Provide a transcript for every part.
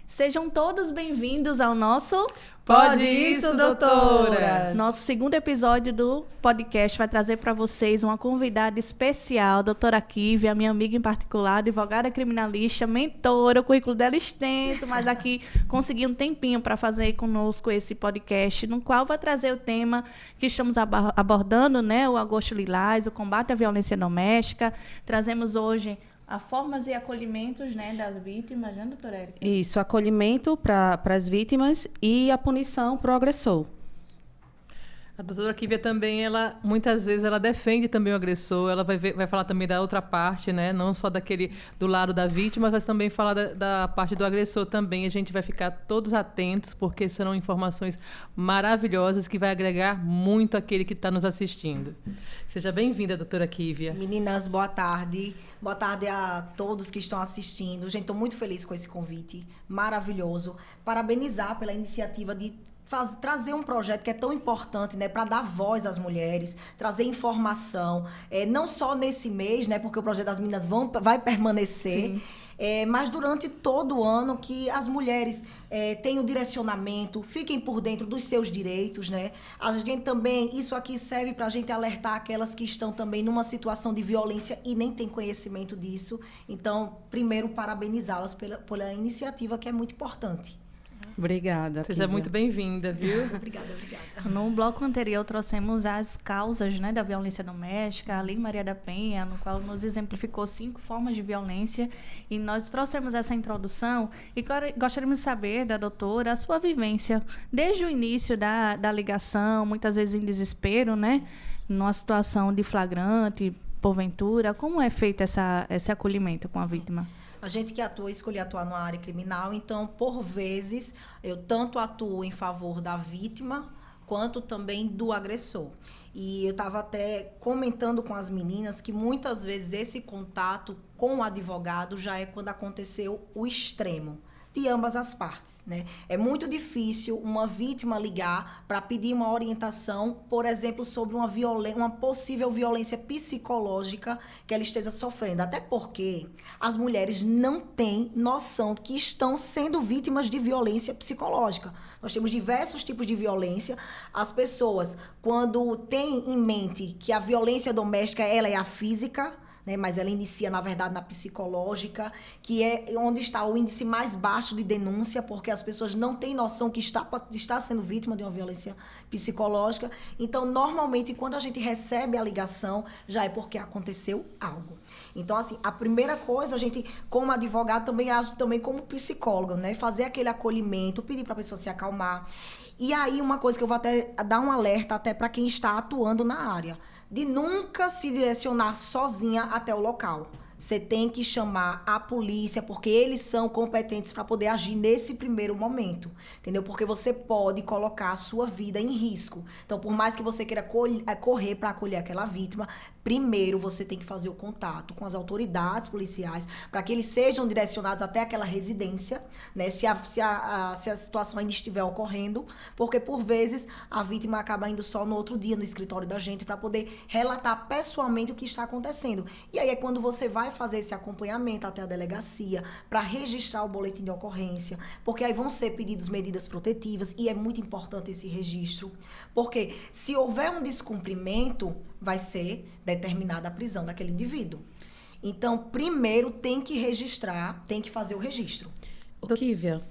Sejam todos bem-vindos ao nosso Pode Isso, Doutoras! Nosso segundo episódio do podcast vai trazer para vocês uma convidada especial, a doutora Kívia, minha amiga em particular, advogada criminalista, mentora, o currículo dela extenso, mas aqui consegui um tempinho para fazer conosco esse podcast, no qual vai trazer o tema que estamos abordando, né? O Agosto Lilás, o combate à violência doméstica. Trazemos hoje a formas e acolhimentos, né, das vítimas, né, doutora Érica? Isso, acolhimento para as vítimas e a punição para o agressor. A doutora Kívia também, muitas vezes, ela defende também o agressor, ela vai falar também da outra parte, né? Não só do lado da vítima, mas também falar da parte do agressor também. A gente vai ficar todos atentos, porque serão informações maravilhosas que vai agregar muito àquele que está nos assistindo. Seja bem-vinda, doutora Kívia. Meninas, boa tarde. Boa tarde a todos que estão assistindo. Gente, estou muito feliz com esse convite, maravilhoso. Parabenizar pela iniciativa de trazer um projeto que é tão importante, né, para dar voz às mulheres, trazer informação, não só nesse mês, né, porque o projeto das meninas vai permanecer, mas durante todo o ano, que as mulheres tenham direcionamento, fiquem por dentro dos seus direitos, né? A gente também, isso aqui serve para a gente alertar aquelas que estão também numa situação de violência e nem têm conhecimento disso. Então, primeiro, parabenizá-las pela iniciativa, que é muito importante. Obrigada. Seja muito bem-vinda, viu? Obrigada. No bloco anterior, trouxemos as causas, né, da violência doméstica, a Lei Maria da Penha, no qual nos exemplificou 5 formas de violência, e nós trouxemos essa introdução e gostaríamos de saber da doutora a sua vivência desde o início da ligação, muitas vezes em desespero, né, numa situação de flagrante, porventura. Como é feito esse acolhimento com a vítima? A gente que escolhe atuar na área criminal, então, por vezes, eu tanto atuo em favor da vítima, quanto também do agressor. E eu estava até comentando com as meninas que muitas vezes esse contato com o advogado já é quando aconteceu o extremo de ambas as partes, né? É muito difícil uma vítima ligar para pedir uma orientação, por exemplo, sobre uma possível violência psicológica que ela esteja sofrendo. Até porque as mulheres não têm noção que estão sendo vítimas de violência psicológica. Nós temos diversos tipos de violência. As pessoas, quando têm em mente que a violência doméstica ela é a física, né, mas ela inicia, na verdade, na psicológica, que é onde está o índice mais baixo de denúncia, porque as pessoas não têm noção que está sendo vítima de uma violência psicológica. Então, normalmente, quando a gente recebe a ligação, já é porque aconteceu algo. Então, assim, a primeira coisa, a gente, como advogado, também age também como psicólogo, né? Fazer aquele acolhimento, pedir para a pessoa se acalmar. E aí, uma coisa que eu vou até dar um alerta até para quem está atuando na área, de nunca se direcionar sozinha até o local. Você tem que chamar a polícia, porque eles são competentes para poder agir nesse primeiro momento, entendeu? Porque você pode colocar a sua vida em risco. Então, por mais que você queira correr para acolher aquela vítima, primeiro você tem que fazer o contato com as autoridades policiais para que eles sejam direcionados até aquela residência, né? Se a situação ainda estiver ocorrendo, porque por vezes a vítima acaba indo só no outro dia no escritório da gente para poder relatar pessoalmente o que está acontecendo. E aí é quando você vai fazer esse acompanhamento até a delegacia para registrar o boletim de ocorrência, porque aí vão ser pedidas medidas protetivas e é muito importante esse registro, porque se houver um descumprimento, vai ser determinada a prisão daquele indivíduo. Então, primeiro tem que registrar, tem que fazer o registro. Kívia,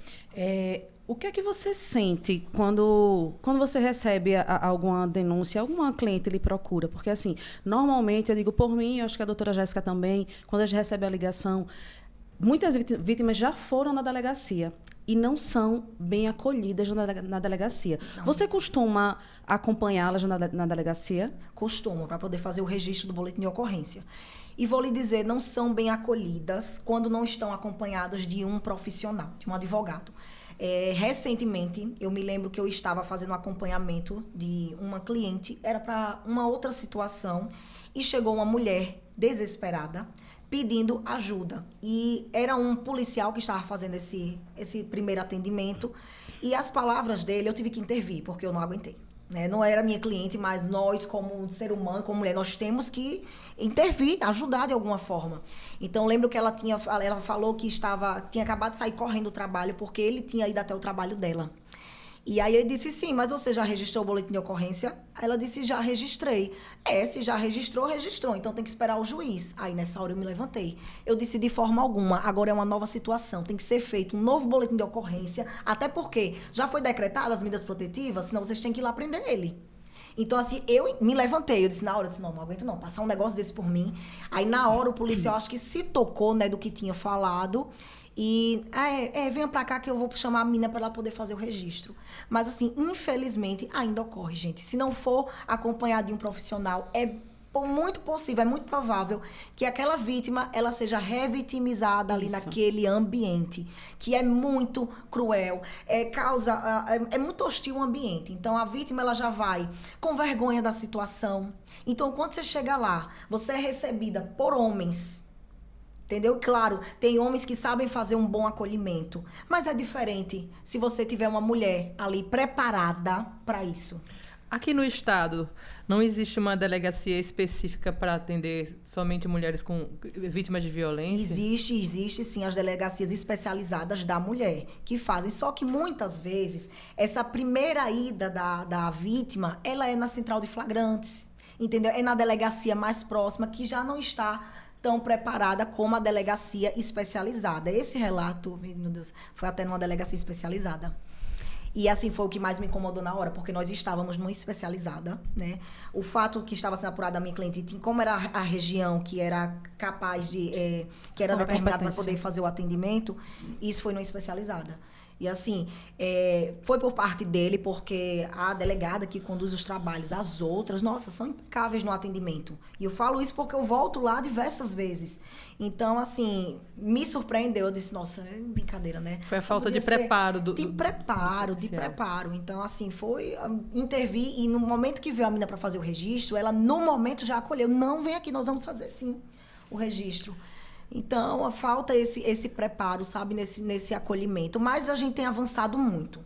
o que é que você sente quando você recebe alguma denúncia, alguma cliente lhe procura? Porque, assim, normalmente, eu digo por mim, eu acho que a doutora Jéssica também, quando a gente recebe a ligação, muitas vítimas já foram na delegacia e não são bem acolhidas na delegacia. Você costuma acompanhá-las na delegacia? Costumo, para poder fazer o registro do boletim de ocorrência. E vou lhe dizer, não são bem acolhidas quando não estão acompanhadas de um profissional, de um advogado. Recentemente, eu me lembro que eu estava fazendo um acompanhamento de uma cliente, era para uma outra situação, e chegou uma mulher desesperada, pedindo ajuda. E era um policial que estava fazendo esse primeiro atendimento, e as palavras dele eu tive que intervir, porque eu não aguentei. né? Não era minha cliente, mas nós, como ser humano, como mulher, nós temos que intervir, ajudar de alguma forma. Então, lembro que ela falou que tinha acabado de sair correndo do trabalho, porque ele tinha ido até o trabalho dela. E aí ele disse, sim, mas você já registrou o boletim de ocorrência? Aí ela disse, já registrei. Se já registrou, registrou. Então tem que esperar o juiz. Aí nessa hora eu me levantei. Eu disse, de forma alguma, agora é uma nova situação. Tem que ser feito um novo boletim de ocorrência, até porque já foi decretado as medidas protetivas, senão vocês têm que ir lá prender ele. Então, assim, eu me levantei, eu disse, na hora, eu disse, não aguento não, passar um negócio desse por mim. Aí, na hora, o policial, acho que se tocou, né, do que tinha falado, e, venha pra cá que eu vou chamar a menina pra ela poder fazer o registro. Mas, assim, infelizmente, ainda ocorre, gente. Se não for acompanhado de um profissional, é muito possível, é muito provável que aquela vítima, ela seja revitimizada ali naquele ambiente, que é muito cruel, é muito hostil o ambiente. Então, a vítima, ela já vai com vergonha da situação. Então, quando você chega lá, você é recebida por homens, entendeu? Claro, tem homens que sabem fazer um bom acolhimento, mas é diferente se você tiver uma mulher ali preparada para isso. Aqui no estado, não existe uma delegacia específica para atender somente mulheres com vítimas de violência? Existe sim as delegacias especializadas da mulher que fazem. Só que muitas vezes, essa primeira ida da vítima, ela é na central de flagrantes, entendeu? É na delegacia mais próxima, que já não está tão preparada como a delegacia especializada. Esse relato, meu Deus, foi até numa delegacia especializada. E assim foi o que mais me incomodou na hora, porque nós estávamos numa especializada, né? O fato que estava sendo apurado da minha cliente, como era a região que era capaz de... que era determinada para poder fazer o atendimento, isso foi numa especializada. E assim, foi por parte dele, porque a delegada que conduz os trabalhos, as outras, nossa, são impecáveis no atendimento. E eu falo isso porque eu volto lá diversas vezes. Então, assim, me surpreendeu. Eu disse, nossa, é brincadeira, né? Foi a falta de preparo. De preparo. Então, assim, foi intervir. E no momento que veio a menina para fazer o registro, ela, no momento, já acolheu. Não, vem aqui, nós vamos fazer, sim, o registro. Então, falta esse preparo, sabe, nesse acolhimento. Mas a gente tem avançado muito.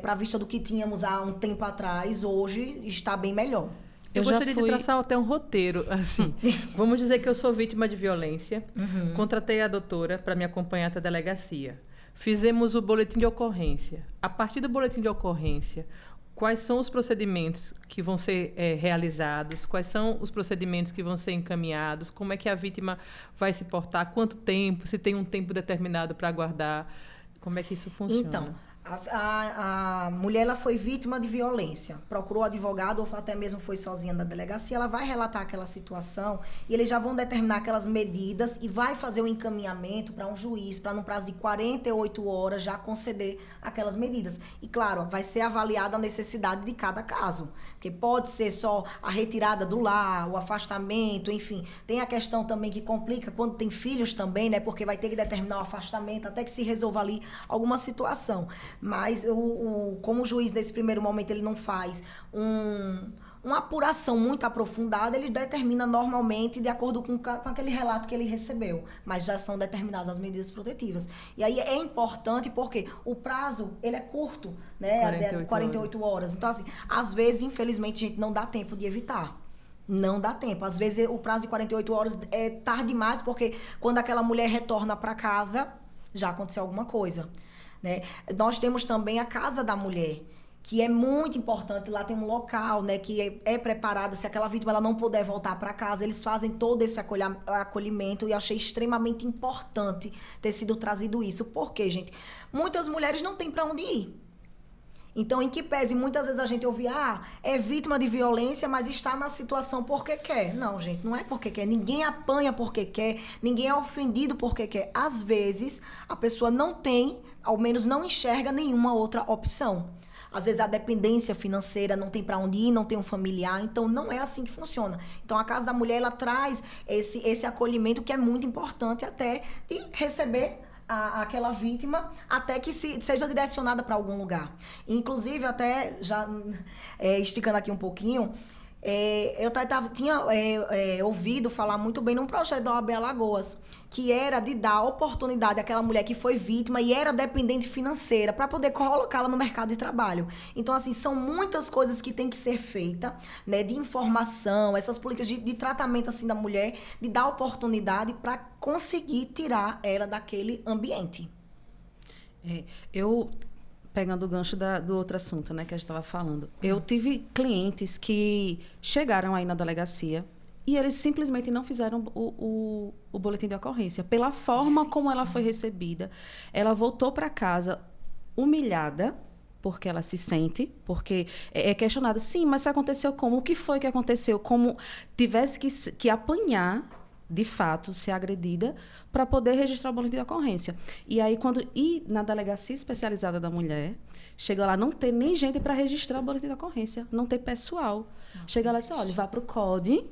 Para a vista do que tínhamos há um tempo atrás, hoje está bem melhor. Eu gostaria de traçar até um roteiro, assim. Vamos dizer que eu sou vítima de violência. Contratei a doutora para me acompanhar até a delegacia. Fizemos o boletim de ocorrência. A partir do boletim de ocorrência, quais são os procedimentos que vão ser realizados? Quais são os procedimentos que vão ser encaminhados? Como é que a vítima vai se portar? Quanto tempo? Se tem um tempo determinado para aguardar? Como é que isso funciona? Então, a mulher, ela foi vítima de violência. Procurou advogado ou até mesmo foi sozinha na delegacia. Ela vai relatar aquela situação e eles já vão determinar aquelas medidas e vai fazer o encaminhamento para um juiz, para no prazo de 48 horas já conceder aquelas medidas. E, claro, vai ser avaliada a necessidade de cada caso. Porque pode ser só a retirada do lar, o afastamento, enfim. Tem a questão também que complica quando tem filhos também, né? Porque vai ter que determinar o afastamento até que se resolva ali alguma situação. Mas, como o juiz, nesse primeiro momento, ele não faz uma apuração muito aprofundada, ele determina normalmente de acordo com aquele relato que ele recebeu. Mas já são determinadas as medidas protetivas. E aí é importante porque o prazo, ele é curto, né? 48 horas. Então, assim, às vezes, infelizmente, gente, não dá tempo de evitar. Não dá tempo. Às vezes, o prazo de 48 horas é tarde demais, porque quando aquela mulher retorna para casa, já aconteceu alguma coisa. Né? Nós temos também a Casa da Mulher, que é muito importante. Lá tem um local, né, que é preparado. Se aquela vítima ela não puder voltar para casa, eles fazem todo esse acolhimento. E eu achei extremamente importante ter sido trazido isso. Por quê, gente? Muitas mulheres não têm para onde ir. Então, em que pese, muitas vezes a gente ouve, é vítima de violência, mas está na situação porque quer. Não, gente, não é porque quer. Ninguém apanha porque quer, ninguém é ofendido porque quer. Às vezes, a pessoa não tem, ao menos não enxerga nenhuma outra opção. Às vezes, a dependência financeira, não tem para onde ir, não tem um familiar. Então, não é assim que funciona. Então, a Casa da Mulher, ela traz esse acolhimento que é muito importante até de receber aquela vítima até que seja direcionada para algum lugar. Inclusive, até já esticando aqui um pouquinho, Eu tinha ouvido falar muito bem num projeto da OAB Alagoas, que era de dar oportunidade àquela mulher que foi vítima e era dependente financeira para poder colocá-la no mercado de trabalho. Então, assim, são muitas coisas que tem que ser feitas, né, de informação, essas políticas de tratamento assim da mulher, de dar oportunidade para conseguir tirar ela daquele ambiente. Eu, pegando o gancho do outro assunto, né, que a gente estava falando, eu tive clientes que chegaram aí na delegacia e eles simplesmente não fizeram o boletim de ocorrência. Pela forma como ela foi recebida, ela voltou para casa humilhada, porque ela se sente, porque é questionada, sim, mas isso aconteceu como? O que foi que aconteceu? Como tivesse que apanhar, de fato, ser agredida, para poder registrar o boletim de ocorrência. E aí, quando ir na delegacia especializada da mulher, chega lá, não ter nem gente para registrar o boletim de ocorrência, não ter pessoal. Chega lá e diz, olha, vá para o CODE,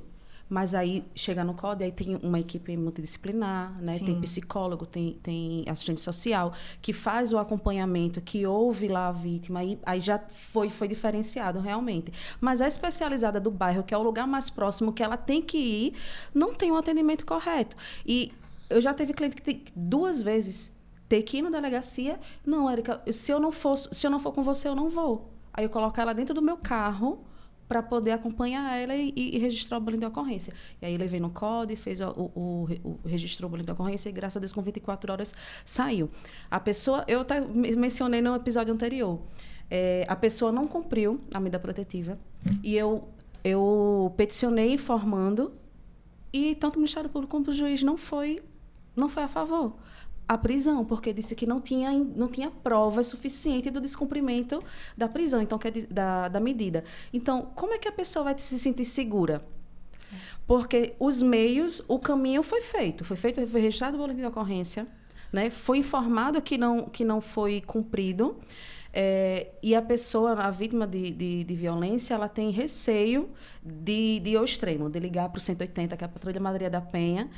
mas aí chega no CODE, aí tem uma equipe multidisciplinar, né? Tem psicólogo, tem assistente social, que faz o acompanhamento, que ouve lá a vítima, aí já foi diferenciado realmente. Mas a especializada do bairro, que é o lugar mais próximo que ela tem que ir, não tem um atendimento correto. E eu já teve cliente que tem 2 vezes ter que ir na delegacia. Não, Érica, se eu não for com você, eu não vou. Aí eu coloco ela dentro do meu carro para poder acompanhar ela e registrar o boletim de ocorrência. E aí eu levei no CODE, fez registrou o boletim de ocorrência e, graças a Deus, com 24 horas saiu. A pessoa, eu até mencionei no episódio anterior, a pessoa não cumpriu a medida protetiva e eu peticionei informando e tanto o Ministério Público como o juiz não foi a favor. A prisão, porque disse que não tinha provas suficientes do descumprimento da prisão, então, da medida. Então, como é que a pessoa vai se sentir segura? Porque os meios, o caminho foi registrado o boletim de ocorrência, né? Foi informado que não foi cumprido, e a pessoa, a vítima de violência, ela tem receio de ir ao extremo, de ligar para o 180, que é a Patrulha Maria da Penha.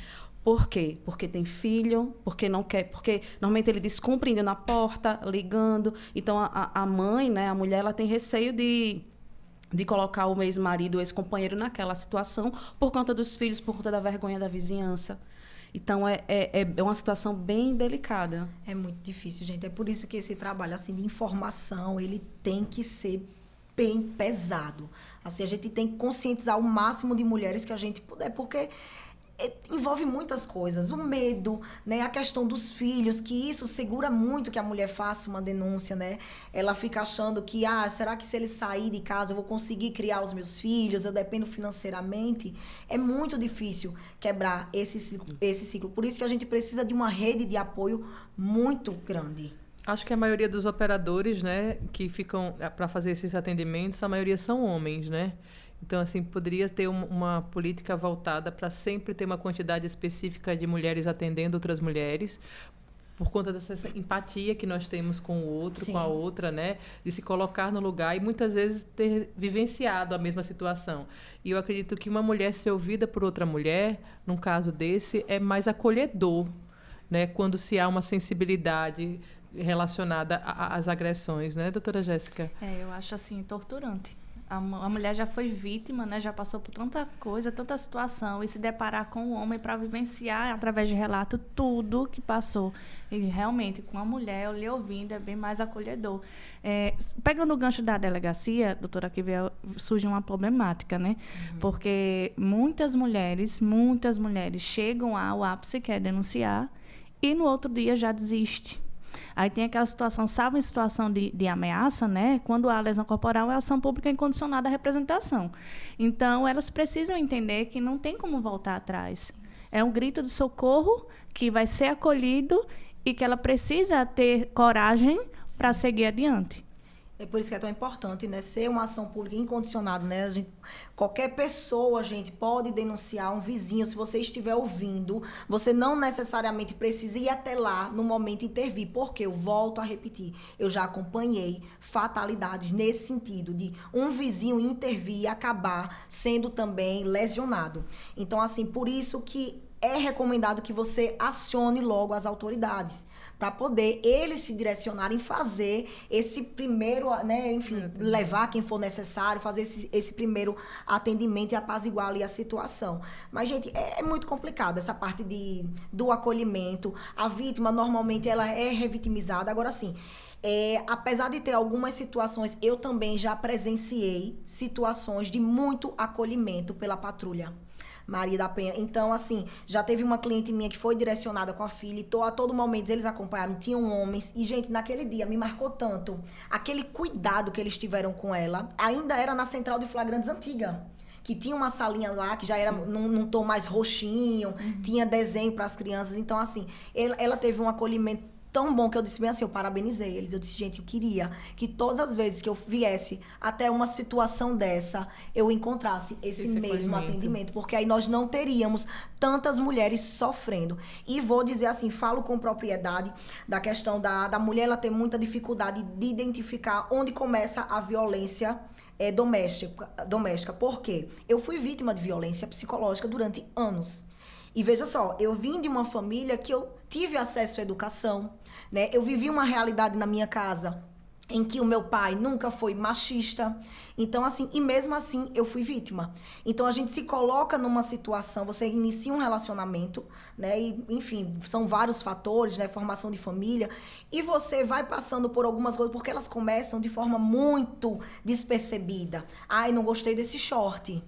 Por quê? Porque tem filho, porque não quer, porque normalmente ele descumpre indo na porta, ligando. Então a mãe, né, a mulher, ela tem receio de colocar o ex-marido, o ex-companheiro naquela situação por conta dos filhos, por conta da vergonha da vizinhança. Então é uma situação bem delicada. É muito difícil, gente. É por isso que esse trabalho assim de informação, ele tem que ser bem pesado. Assim, a gente tem que conscientizar o máximo de mulheres que a gente puder, porque envolve muitas coisas, o medo, né, a questão dos filhos, que isso segura muito que a mulher faça uma denúncia, né? Ela fica achando que, será que se ele sair de casa eu vou conseguir criar os meus filhos, eu dependo financeiramente? É muito difícil quebrar esse ciclo. Por isso que a gente precisa de uma rede de apoio muito grande. Acho que a maioria dos operadores, né, que ficam para fazer esses atendimentos, a maioria são homens, né? Então, assim, poderia ter uma política voltada para sempre ter uma quantidade específica de mulheres atendendo outras mulheres, por conta dessa empatia que nós temos com o outro, com a outra, né? De se colocar no lugar e muitas vezes ter vivenciado a mesma situação. E eu acredito que uma mulher ser ouvida por outra mulher, num caso desse, é mais acolhedor, né? Quando se há uma sensibilidade relacionada às agressões, né, doutora Jéssica? Eu acho assim, torturante. A mulher já foi vítima, né? Já passou por tanta coisa, tanta situação, e se deparar com o homem para vivenciar, através de relato, tudo que passou. E realmente, com a mulher, eu lhe ouvindo, é bem mais acolhedor. Pegando o gancho da delegacia, doutora Kívia, surge uma problemática, né? Porque muitas mulheres chegam ao ápice, quer denunciar, e no outro dia já desiste. Aí tem aquela situação, salvo em situação de ameaça, né? Quando há lesão corporal, é ação pública incondicionada à representação. Então, elas precisam entender que não tem como voltar atrás. É um grito de socorro que vai ser acolhido e que ela precisa ter coragem para seguir adiante. É por isso que é tão importante, né? Ser uma ação pública incondicionada, né? Qualquer pessoa, gente, pode denunciar um vizinho. Se você estiver ouvindo, você não necessariamente precisa ir até lá no momento intervir. Porque eu volto a repetir, eu já acompanhei fatalidades nesse sentido, de um vizinho intervir e acabar sendo também lesionado. Então, assim, por isso que é recomendado que você acione logo as autoridades, para poder eles se direcionarem, fazer esse primeiro, né, enfim, levar quem for necessário, fazer esse primeiro atendimento e apaziguar ali a situação. Mas, gente, é muito complicado essa parte do acolhimento. A vítima, normalmente, ela é revitimizada. Agora, sim, apesar de ter algumas situações, eu também já presenciei situações de muito acolhimento pela patrulha Maria da Penha. Então, assim, já teve uma cliente minha que foi direcionada com a filha e a todo momento eles acompanharam, tinham homens. E, gente, naquele dia me marcou tanto aquele cuidado que eles tiveram com ela. Ainda era na Central de Flagrantes antiga, que tinha uma salinha lá, que já era num tom mais roxinho, tinha desenho para as crianças. Então, assim, ela teve um acolhimento tão bom que eu disse bem assim, eu parabenizei eles. Eu disse, gente, eu queria que todas as vezes que eu viesse até uma situação dessa, eu encontrasse esse mesmo atendimento, porque aí nós não teríamos tantas mulheres sofrendo. E vou dizer assim, falo com propriedade da questão da mulher, ela ter muita dificuldade de identificar onde começa a violência doméstica. Por quê? Eu fui vítima de violência psicológica durante anos. E veja só, eu vim de uma família que eu tive acesso à educação, né? Eu vivi uma realidade na minha casa em que o meu pai nunca foi machista. Então, assim, e mesmo assim eu fui vítima. Então, a gente se coloca numa situação, você inicia um relacionamento, né? E, enfim, são vários fatores, né? Formação de família. E você vai passando por algumas coisas, porque elas começam de forma muito despercebida. Ai, não gostei desse short.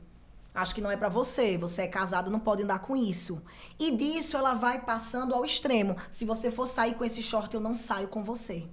Acho que não é pra você é casado, não pode andar com isso. E disso ela vai passando ao extremo. Se você for sair com esse short, eu não saio com você.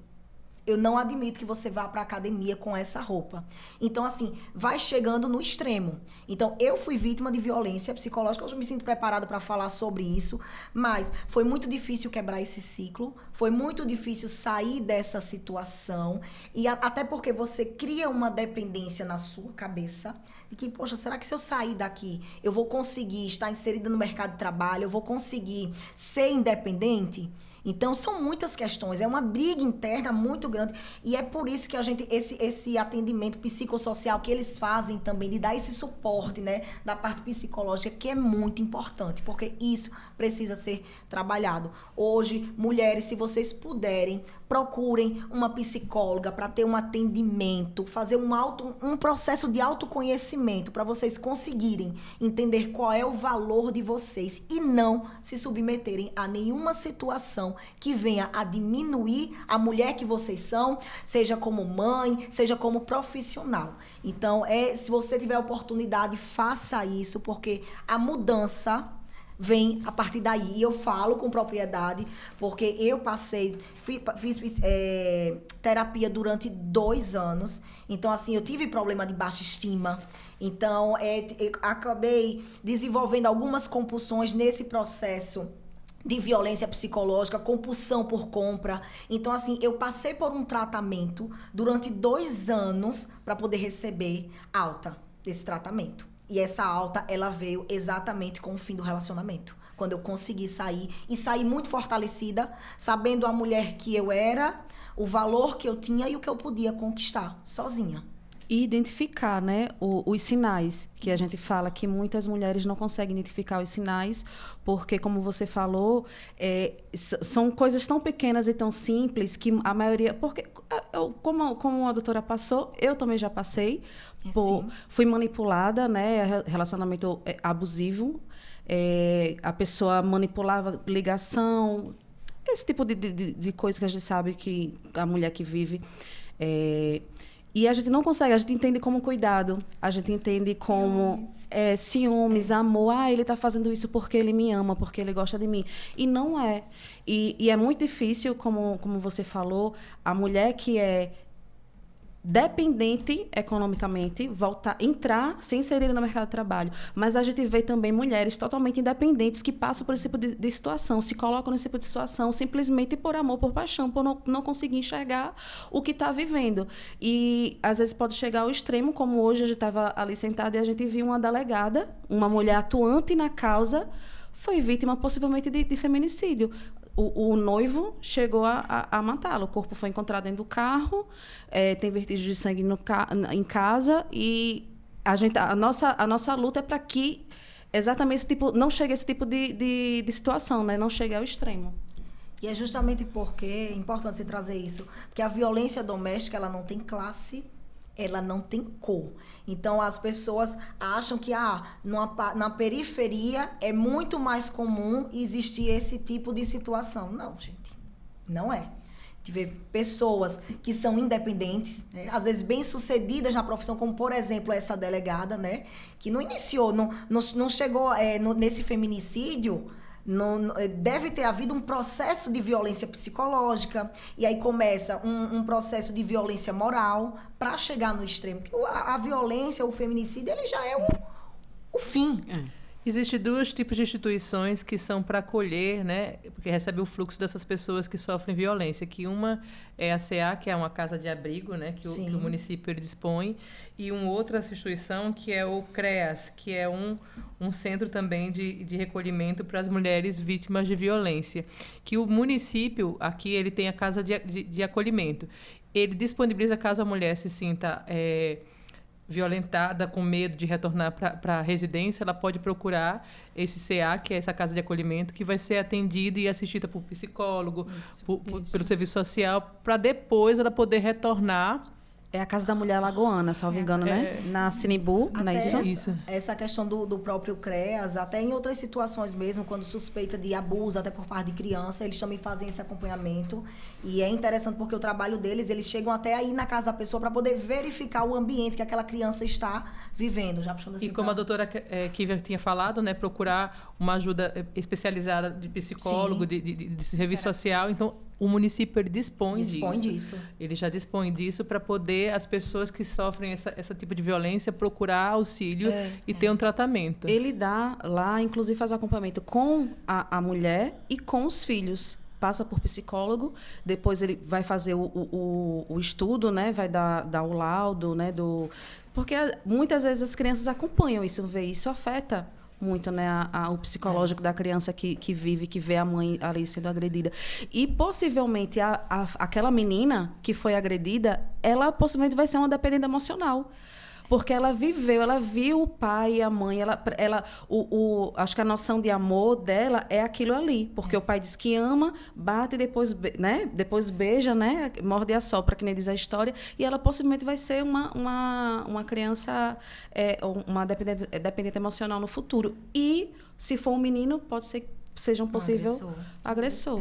Eu não admito que você vá pra academia com essa roupa. Então, assim, vai chegando no extremo. Então, eu fui vítima de violência psicológica, eu me sinto preparada para falar sobre isso, mas foi muito difícil quebrar esse ciclo, foi muito difícil sair dessa situação, e até porque você cria uma dependência na sua cabeça, de que, poxa, será que se eu sair daqui, eu vou conseguir estar inserida no mercado de trabalho, eu vou conseguir ser independente? Então, são muitas questões, é uma briga interna muito grande, e é por isso que a gente, esse atendimento psicossocial que eles fazem também, de dar esse suporte, né, da parte psicológica, que é muito importante, porque isso precisa ser trabalhado. Hoje, mulheres, se vocês puderem, procurem uma psicóloga para ter um atendimento, fazer um processo de autoconhecimento, para vocês conseguirem entender qual é o valor de vocês e não se submeterem a nenhuma situação que venha a diminuir a mulher que vocês são, seja como mãe, seja como profissional. Então, se você tiver oportunidade, faça isso, porque a mudança vem a partir daí. E eu falo com propriedade, porque eu fiz terapia durante 2 anos. Então, assim, eu tive problema de baixa estima. Então, eu acabei desenvolvendo algumas compulsões nesse processo de violência psicológica, compulsão por compra. Então, assim, eu passei por um tratamento durante 2 anos para poder receber alta desse tratamento. E essa alta, ela veio exatamente com o fim do relacionamento. Quando eu consegui sair, e saí muito fortalecida, sabendo a mulher que eu era, o valor que eu tinha e o que eu podia conquistar sozinha. E identificar, né, os sinais, que a gente fala que muitas mulheres não conseguem identificar os sinais, porque, como você falou, são coisas tão pequenas e tão simples que a maioria... Porque, como a doutora passou, eu também já passei. Fui manipulada, né, relacionamento abusivo. A pessoa manipulava ligação, esse tipo de coisa que a gente sabe que a mulher que vive... E a gente não consegue, a gente entende como cuidado, a gente entende como ciúmes, amor. Ele está fazendo isso porque ele me ama, porque ele gosta de mim. E não é. E é muito difícil, como você falou, a mulher que é dependente economicamente, entrar, se inserir no mercado de trabalho. Mas a gente vê também mulheres totalmente independentes que passam por esse tipo de situação, se colocam nesse tipo de situação simplesmente por amor, por paixão, por não conseguir enxergar o que está vivendo. E, às vezes, pode chegar ao extremo, como hoje a gente estava ali sentada e a gente viu uma delegada, uma mulher atuante na causa, foi vítima possivelmente de feminicídio. O noivo chegou a matá-lo. O corpo foi encontrado dentro do carro, tem vertigem de sangue em casa, e a nossa luta é para que exatamente esse tipo, não chega a esse tipo de situação, né? Não chega ao extremo. E é justamente porque é importante você trazer isso, porque a violência doméstica, ela não tem classe, ela não tem cor. Então, as pessoas acham que na periferia é muito mais comum existir esse tipo de situação. Não, gente, não é. A gente vê pessoas que são independentes, né? Às vezes bem-sucedidas na profissão, como, por exemplo, essa delegada, né? Que não iniciou, não chegou nesse feminicídio. Deve ter havido um processo de violência psicológica, e aí começa um processo de violência moral para chegar no extremo. Porque a violência, o feminicídio, ele já é o fim. Existem dois tipos de instituições que são para acolher, né, porque recebe o fluxo dessas pessoas que sofrem violência, que uma é a CA, que é uma casa de abrigo, né, que o município ele dispõe, e uma outra instituição que é o CREAS, que é um centro também de recolhimento para as mulheres vítimas de violência, que o município aqui ele tem a casa de acolhimento. Ele disponibiliza caso a mulher se sinta violentada, com medo de retornar para a residência, ela pode procurar esse CA, que é essa casa de acolhimento, que vai ser atendida e assistida por psicólogo, pelo serviço social, para depois ela poder retornar. É a Casa da Mulher Alagoana, salvo engano, né? Na Sinimbu, não é isso? Essa questão do próprio CREAS, até em outras situações mesmo, quando suspeita de abuso, até por parte de criança, eles também fazem esse acompanhamento. E é interessante porque o trabalho deles, eles chegam até aí na casa da pessoa para poder verificar o ambiente que aquela criança está vivendo. Já puxando assim, e como a doutora Kívia tinha falado, né, procurar uma ajuda especializada de psicólogo, de serviço social. Então, o município ele dispõe disso. Ele já dispõe disso para poder as pessoas que sofrem esse tipo de violência procurar auxílio e ter um tratamento. Ele dá lá, inclusive faz o acompanhamento com a mulher e com os filhos. Passa por psicólogo, depois ele vai fazer o estudo, né? Vai dar o laudo, né? Porque muitas vezes as crianças acompanham isso afeta muito, né, o psicológico da criança que vive, que vê a mãe ali sendo agredida. E possivelmente aquela menina que foi agredida, ela possivelmente vai ser uma dependente emocional. Porque ela viveu, ela viu o pai e a mãe, acho que a noção de amor dela é aquilo ali. Porque o pai diz que ama, bate e depois beija, né? Morde e assopra, que nem diz a história. E ela possivelmente vai ser uma criança, uma dependente emocional no futuro. E, se for um menino, pode ser que seja um possível agressor.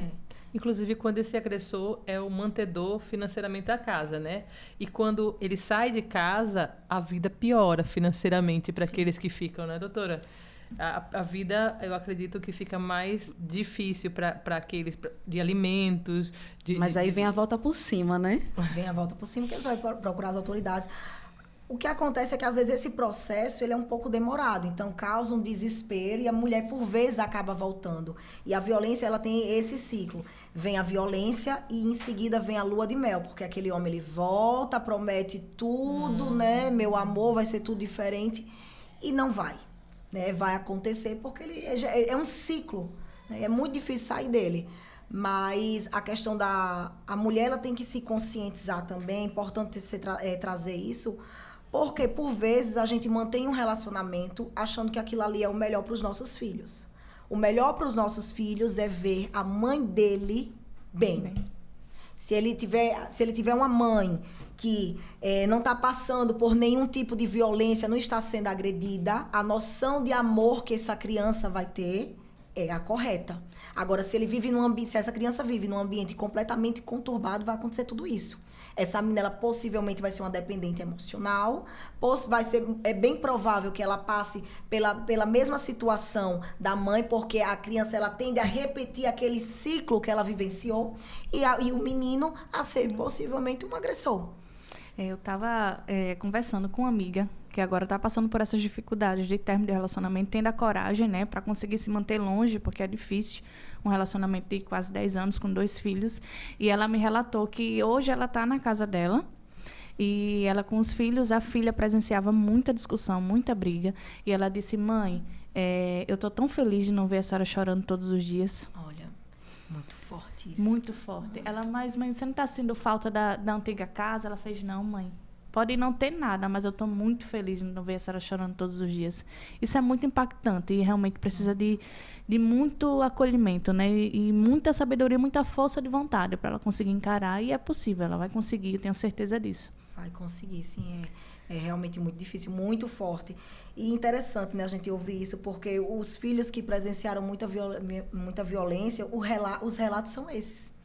Inclusive, quando esse agressor é o mantedor financeiramente da casa, né? E quando ele sai de casa, a vida piora financeiramente para aqueles que ficam, né, doutora? A vida, eu acredito que fica mais difícil para aqueles de alimentos. Mas aí vem a volta por cima, né? Vem a volta por cima, que eles vão procurar as autoridades. O que acontece é que, às vezes, esse processo ele é um pouco demorado. Então, causa um desespero e a mulher, por vezes, acaba voltando. E a violência, ela tem esse ciclo. Vem a violência e, em seguida, vem a lua de mel. Porque aquele homem, ele volta, promete tudo, né? Meu amor, vai ser tudo diferente. E não vai. Né? Vai acontecer porque ele é um ciclo. Né? É muito difícil sair dele. Mas a questão a mulher, ela tem que se conscientizar também. É importante você trazer isso. Porque, por vezes, a gente mantém um relacionamento achando que aquilo ali é o melhor para os nossos filhos. O melhor para os nossos filhos é ver a mãe dele bem. Se ele tiver uma mãe que não está passando por nenhum tipo de violência, não está sendo agredida, a noção de amor que essa criança vai ter é a correta. Agora, se essa criança vive num ambiente completamente conturbado, vai acontecer tudo isso. Essa menina, ela possivelmente vai ser uma dependente emocional, é bem provável que ela passe pela mesma situação da mãe, porque a criança ela tende a repetir aquele ciclo que ela vivenciou, e o menino a ser possivelmente um agressor. Eu estava conversando com uma amiga que agora está passando por essas dificuldades de término de relacionamento, tendo a coragem, né, para conseguir se manter longe, porque é difícil, um relacionamento de quase 10 anos com 2 filhos. E ela me relatou que hoje ela está na casa dela e ela com os filhos, a filha presenciava muita discussão, muita briga. E ela disse, mãe, eu estou tão feliz de não ver a senhora chorando todos os dias. Olha, muito forte isso. Muito forte. Ela, mas mãe, você não está sentindo falta da antiga casa? Ela fez, não, mãe. Pode não ter nada, mas eu estou muito feliz de não ver a senhora chorando todos os dias. Isso é muito impactante e realmente precisa de muito acolhimento, né? E muita sabedoria, muita força de vontade para ela conseguir encarar. E é possível, ela vai conseguir, eu tenho certeza disso. Vai conseguir, sim. É realmente muito difícil, muito forte. E interessante, né, a gente ouvir isso, porque os filhos que presenciaram muita violência, os relatos são esses.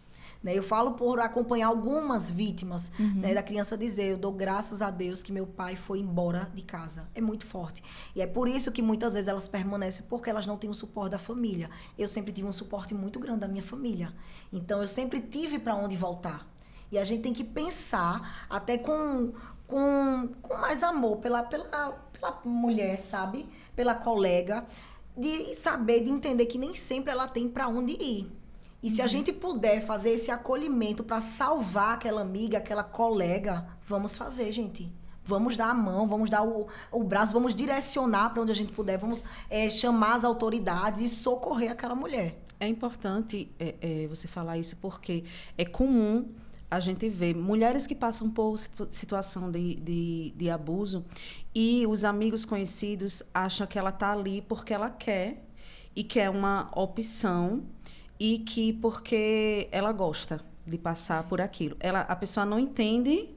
Né? Eu falo por acompanhar algumas vítimas, né, da criança dizer, eu dou graças a Deus que meu pai foi embora de casa. É muito forte. E é por isso que muitas vezes elas permanecem, porque elas não têm o suporte da família. Eu sempre tive um suporte muito grande da minha família. Então, eu sempre tive para onde voltar. E a gente tem que pensar até com mais amor pela mulher, sabe? Pela colega, de saber, de entender que nem sempre ela tem para onde ir. E se a gente puder fazer esse acolhimento para salvar aquela amiga, aquela colega, vamos fazer, gente. Vamos dar a mão, vamos dar o braço, vamos direcionar para onde a gente puder, vamos chamar as autoridades e socorrer aquela mulher. É importante você falar isso porque é comum a gente ver mulheres que passam por situação de abuso e os amigos conhecidos acham que ela está ali porque ela quer e que é uma opção e que porque ela gosta de passar por aquilo. A pessoa não entende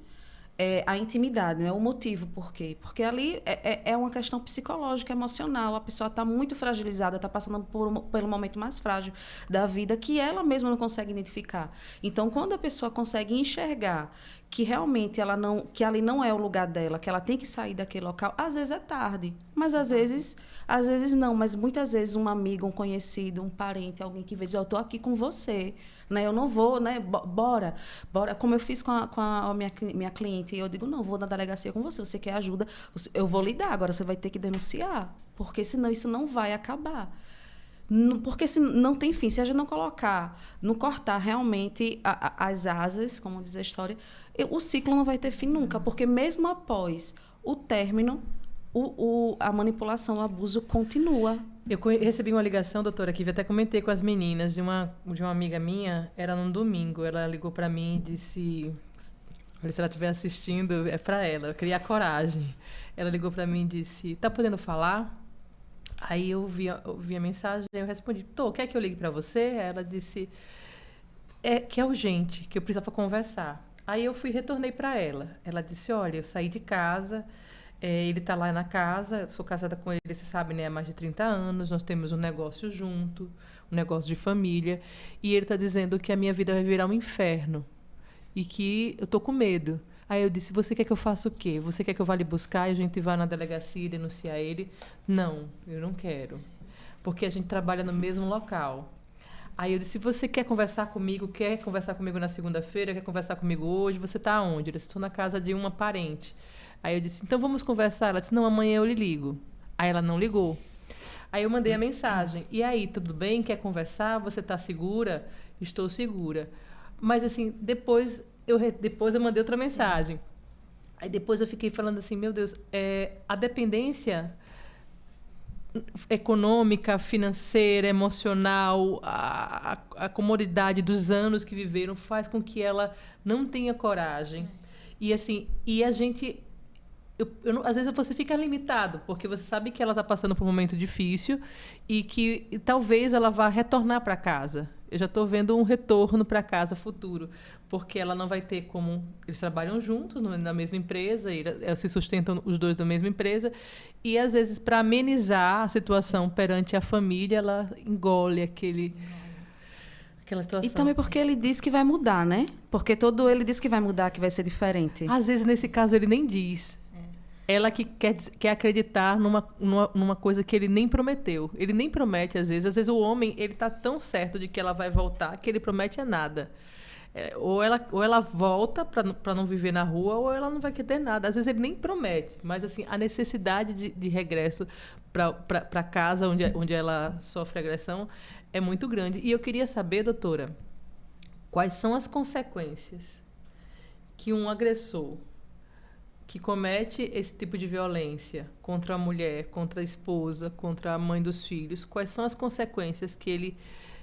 a intimidade, né? O motivo por quê. Porque ali é uma questão psicológica, emocional. A pessoa está muito fragilizada, está passando pelo momento mais frágil da vida que ela mesma não consegue identificar. Então, quando a pessoa consegue enxergar que realmente que ali não é o lugar dela, que ela tem que sair daquele local, às vezes é tarde. Mas às vezes não. Mas muitas vezes um amigo, um conhecido, um parente, alguém que vê diz, eu estou aqui com você, né? Eu não vou, né? Bora. Como eu fiz com a minha cliente. Eu digo, não, vou na delegacia com você. Você quer ajuda? Eu vou lhe dar. Agora você vai ter que denunciar. Porque senão isso não vai acabar. Porque se não tem fim. Se a gente não cortar realmente as asas, como diz a história, o ciclo não vai ter fim nunca. Porque mesmo após o término, a manipulação, o abuso continua. Eu recebi uma ligação, doutora, que eu até comentei com as meninas, de uma amiga minha, era num domingo. Ela ligou para mim e disse... Olha, se ela estiver assistindo, é para ela. Eu queria a coragem. Ela ligou para mim e disse, tá podendo falar? Aí eu vi a mensagem, eu respondi, quer que eu ligue para você? Ela disse, que é urgente, que eu precisava conversar. Aí eu retornei para ela. Ela disse, olha, eu saí de casa, ele está lá na casa, sou casada com ele, você sabe, né, há mais de 30 anos, nós temos um negócio junto, um negócio de família, e ele está dizendo que a minha vida vai virar um inferno e que eu tô com medo. Aí eu disse, você quer que eu faça o quê? Você quer que eu vá lhe buscar e a gente vá na delegacia e denunciar ele? Não, eu não quero. Porque a gente trabalha no mesmo local. Aí eu disse, você quer conversar comigo na segunda-feira? Quer conversar comigo hoje? Você está onde? Eu disse, estou na casa de uma parente. Aí eu disse, então vamos conversar? Ela disse, não, amanhã eu lhe ligo. Aí ela não ligou. Aí eu mandei a mensagem. E aí, tudo bem? Quer conversar? Você está segura? Estou segura. Mas assim, depois eu mandei outra mensagem. Aí depois eu fiquei falando assim, meu Deus, a dependência econômica, financeira, emocional, a comodidade dos anos que viveram faz com que ela não tenha coragem. E assim, a gente... às vezes você fica limitado, porque você sabe que ela está passando por um momento difícil e que talvez ela vá retornar para casa. Eu já estou vendo um retorno para casa futuro, porque ela não vai ter como... Eles trabalham juntos na mesma empresa, se sustentam os dois da mesma empresa, e às vezes, para amenizar a situação perante a família, ela engole aquela situação. E também porque ele disse que vai mudar, né? Porque ele disse que vai mudar, que vai ser diferente. Às vezes, nesse caso, ele nem diz. Ela que quer acreditar numa coisa que ele nem prometeu. Ele nem promete, às vezes. Às vezes o homem, ele está tão certo de que ela vai voltar que ele promete nada. Ou ela volta para não viver na rua, ou ela não vai querer nada. Às vezes ele nem promete, mas assim, a necessidade de regresso para casa onde ela sofre agressão é muito grande. E eu queria saber, doutora, quais são as consequências que um agressor que comete esse tipo de violência contra a mulher, contra a esposa, contra a mãe dos filhos, quais são as consequências que ele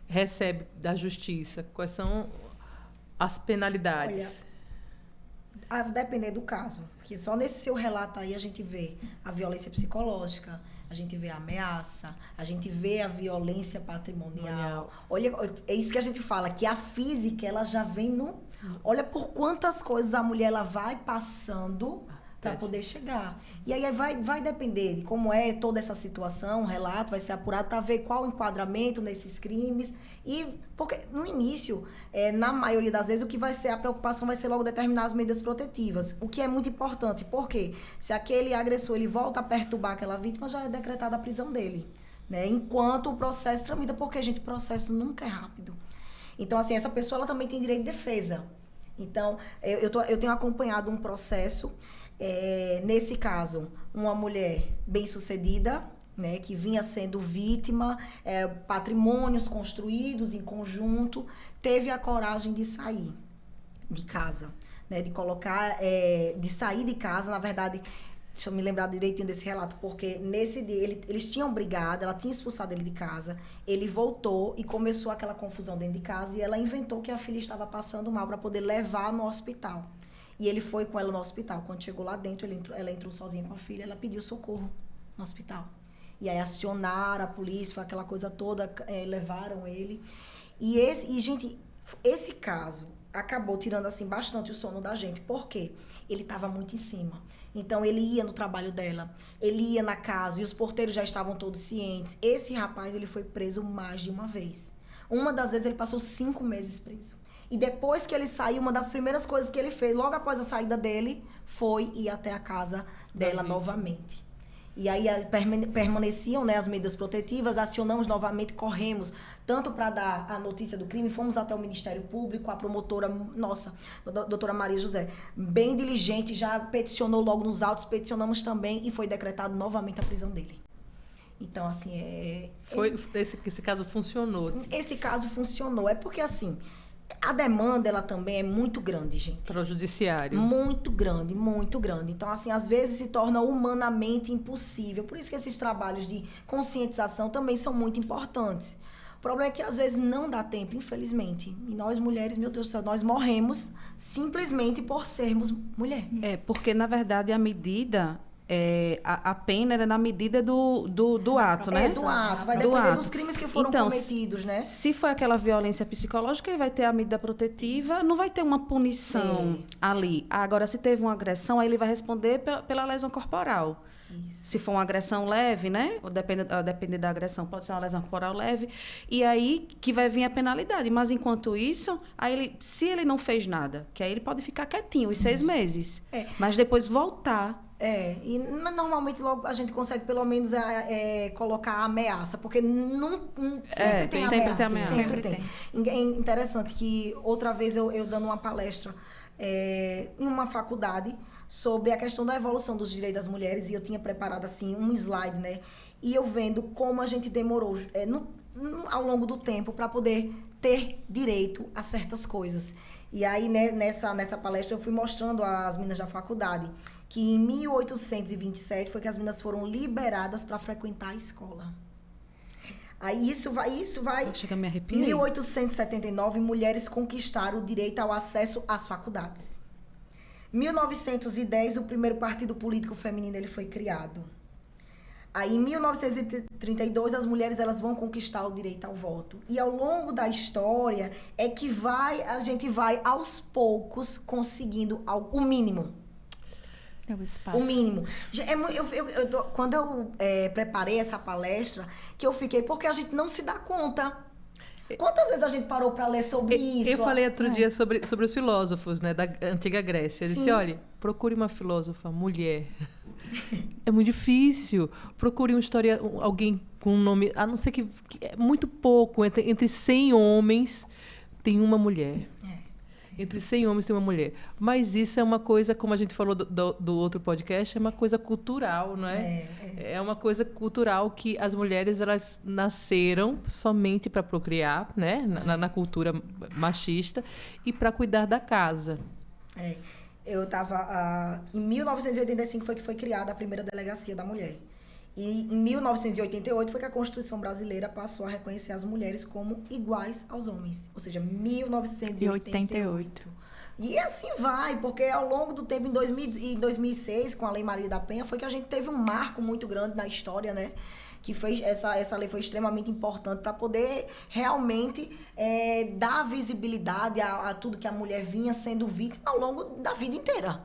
recebe da justiça? Quais são as penalidades? Olha, A depender do caso. Porque só nesse seu relato aí a gente vê a violência psicológica, a gente vê a ameaça, a gente vê a violência patrimonial. Olha, é isso que a gente fala, que a física, ela já vem no... Olha por quantas coisas a mulher ela vai passando para poder chegar. E aí vai depender de como é toda essa situação, o relato vai ser apurado para ver qual o enquadramento nesses crimes. E porque no início, na maioria das vezes, o que vai ser a preocupação vai ser logo determinar as medidas protetivas, o que é muito importante, porque se aquele agressor ele volta a perturbar aquela vítima, já é decretada a prisão dele, né? Enquanto o processo tramita, porque, gente, o processo nunca é rápido. Então, assim, essa pessoa ela também tem direito de defesa. Então, eu tenho acompanhado um processo. Nesse caso, uma mulher bem-sucedida, né, que vinha sendo vítima, patrimônios construídos em conjunto, teve a coragem de sair de casa, né, de sair de casa, na verdade, deixa eu me lembrar direitinho desse relato, porque nesse dia eles tinham brigado, ela tinha expulsado ele de casa, ele voltou e começou aquela confusão dentro de casa e ela inventou que a filha estava passando mal para poder levar no hospital. E ele foi com ela no hospital. Quando chegou lá dentro, ela entrou sozinha com a filha, ela pediu socorro no hospital. E aí acionaram a polícia, foi aquela coisa toda, levaram ele. E, gente, esse caso acabou tirando, assim, bastante o sono da gente. Por quê? Ele estava muito em cima. Então, ele ia no trabalho dela, ele ia na casa, e os porteiros já estavam todos cientes. Esse rapaz, ele foi preso mais de uma vez. Uma das vezes, ele passou 5 meses preso. E depois que ele saiu, uma das primeiras coisas que ele fez, logo após a saída dele, foi ir até a casa dela novamente. E aí permaneciam, né, as medidas protetivas, acionamos novamente, corremos, tanto para dar a notícia do crime, fomos até o Ministério Público, a promotora, nossa, doutora Maria José, bem diligente, já peticionou logo nos autos, peticionamos também e foi decretado novamente a prisão dele. Então, assim, Esse caso funcionou? Esse caso funcionou, porque assim... A demanda, ela também é muito grande, gente. Para o judiciário. Muito grande, muito grande. Então, assim, às vezes se torna humanamente impossível. Por isso que esses trabalhos de conscientização também são muito importantes. O problema é que, às vezes, não dá tempo, infelizmente. E nós, mulheres, meu Deus do céu, nós morremos simplesmente por sermos mulher. Porque, na verdade, a medida... a pena era na medida do ato, né? Do ato. Vai depender dos crimes que foram cometidos, né? Se foi aquela violência psicológica, ele vai ter a medida protetiva, não vai ter uma punição ali. Agora, se teve uma agressão, aí ele vai responder pela lesão corporal. Isso. Se for uma agressão leve, né? Depende da agressão, pode ser uma lesão corporal leve. E aí que vai vir a penalidade. Mas, enquanto isso, se ele não fez nada, que aí ele pode ficar quietinho os 6 meses. Mas depois voltar... E normalmente logo a gente consegue pelo menos colocar a ameaça, porque sempre tem ameaça. Sempre tem. É interessante que outra vez eu dando uma palestra em uma faculdade sobre a questão da evolução dos direitos das mulheres, e eu tinha preparado assim um slide, né? E eu vendo como a gente demorou ao longo do tempo para poder ter direito a certas coisas. E aí, né, nessa palestra, eu fui mostrando às meninas da faculdade que em 1827 foi que as meninas foram liberadas para frequentar a escola. Aí isso vai... Chega a me arrepiar. Em 1879, mulheres conquistaram o direito ao acesso às faculdades. 1910, o primeiro partido político feminino ele foi criado. Aí, em 1932, as mulheres elas vão conquistar o direito ao voto. E ao longo da história é que a gente vai, aos poucos, conseguindo o mínimo. O mínimo. Quando eu preparei essa palestra, que eu fiquei... Porque a gente não se dá conta. Quantas vezes a gente parou para ler sobre isso? Eu falei outro dia sobre os filósofos, né, da antiga Grécia. Eu disse, olha, procure uma filósofa mulher. É muito difícil. Procure alguém com um nome... A não ser que é muito pouco. Entre 100 homens, tem uma mulher. Entre 100 homens tem uma mulher. Mas isso é uma coisa, como a gente falou do outro podcast, é uma coisa cultural, não é? É uma coisa cultural que as mulheres elas nasceram somente para procriar, né? Na cultura machista, e para cuidar da casa. Eu estava... em 1985 foi que foi criada a primeira delegacia da mulher. E em 1988 foi que a Constituição brasileira passou a reconhecer as mulheres como iguais aos homens. Ou seja, 1988. E assim vai, porque ao longo do tempo, em 2006, com a Lei Maria da Penha, foi que a gente teve um marco muito grande na história, né? Que fez, essa lei foi extremamente importante para poder realmente dar visibilidade a tudo que a mulher vinha sendo vítima ao longo da vida inteira.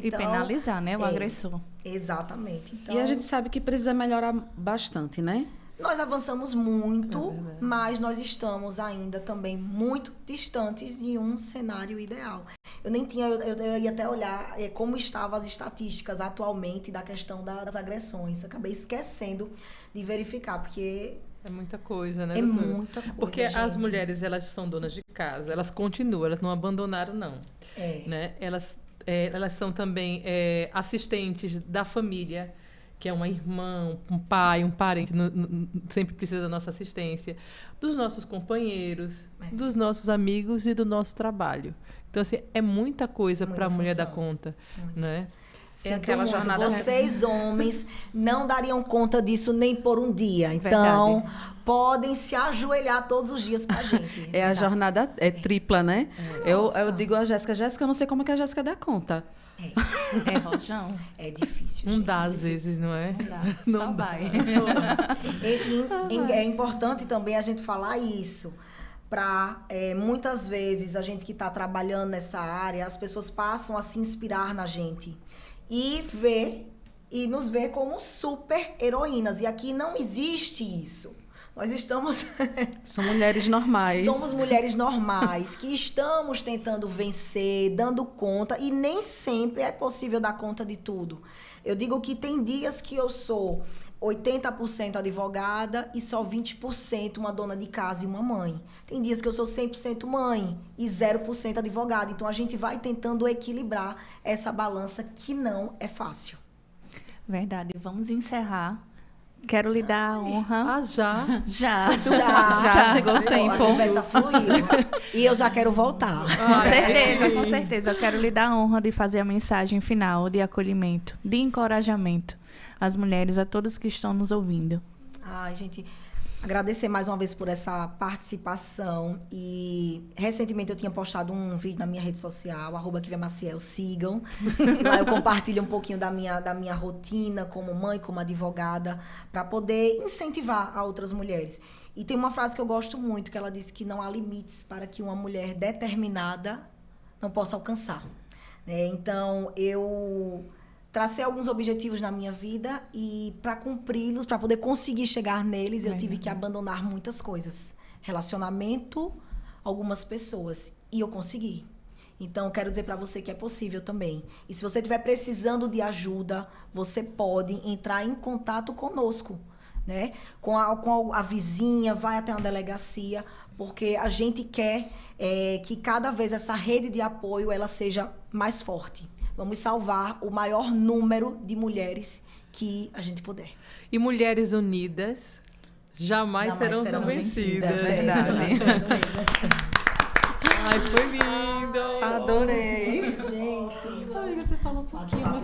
E penalizar, né, o agressor. Exatamente. Então, E a gente sabe que precisa melhorar bastante, né? nós avançamos muito, mas nós estamos ainda também muito distantes de um cenário ideal. Eu nem tinha, eu ia até olhar como estavam as estatísticas atualmente da questão das agressões. Eu acabei esquecendo de verificar, porque é muita coisa, né, é doutora? muita coisa, Porque gente. as mulheres, elas são donas de casa, elas continuam, elas não abandonaram, não. Né? Elas são também assistentes da família, que é uma irmã, um pai, um parente, sempre precisa da nossa assistência, dos nossos companheiros, dos nossos amigos e do nosso trabalho. Então, assim, é muita coisa para a mulher dar conta, né? Sinto aquela muito. jornada- Vocês, homens, não dariam conta disso nem por um dia. Então, podem se ajoelhar todos os dias pra gente. A jornada tripla, né? Eu Nossa. digo a Jéssica, eu não sei como é que a Jéssica dá conta. Rojão. É difícil, Não gente. dá, às vezes, não é? Não dá. Só vai. É importante também a gente falar isso. Muitas vezes, a gente que está trabalhando nessa área, as pessoas passam a se inspirar na gente. E nos ver como super heroínas. E aqui não existe isso. Nós estamos... São mulheres normais. Somos mulheres normais, que estamos tentando vencer, dando conta, e nem sempre é possível dar conta de tudo. Eu digo que tem dias que eu sou 80% advogada e só 20% uma dona de casa e uma mãe. Tem dias que eu sou 100% mãe e 0% advogada. Então, a gente vai tentando equilibrar essa balança que não é fácil. Verdade. Vamos encerrar. Quero lhe dar a honra. Ah, já? Já chegou o tempo. A conversa fluiu. E eu já quero voltar. Com certeza. Eu quero lhe dar a honra de fazer a mensagem final de acolhimento, de encorajamento às mulheres, a todos que estão nos ouvindo. Ai, gente, agradecer mais uma vez por essa participação. E recentemente eu tinha postado um vídeo na minha rede social, @KiviaMaciel, sigam. Lá eu compartilho um pouquinho da minha rotina como mãe, como advogada, para poder incentivar a outras mulheres. E tem uma frase que eu gosto muito, que ela diz que não há limites para que uma mulher determinada não possa alcançar. Então, eu tracei alguns objetivos na minha vida e para cumpri-los, para poder conseguir chegar neles, eu tive que abandonar muitas coisas. Relacionamento, algumas pessoas. E eu consegui. Então, quero dizer para você que é possível também. E se você estiver precisando de ajuda, você pode entrar em contato conosco, né? Com a vizinha, vai até uma delegacia, porque a gente quer que cada vez essa rede de apoio ela seja mais forte. Vamos salvar o maior número de mulheres que a gente puder. E mulheres unidas jamais serão vencidas. Verdade. Ai, foi lindo! Adorei. Gente, Amiga, você falou um pouquinho.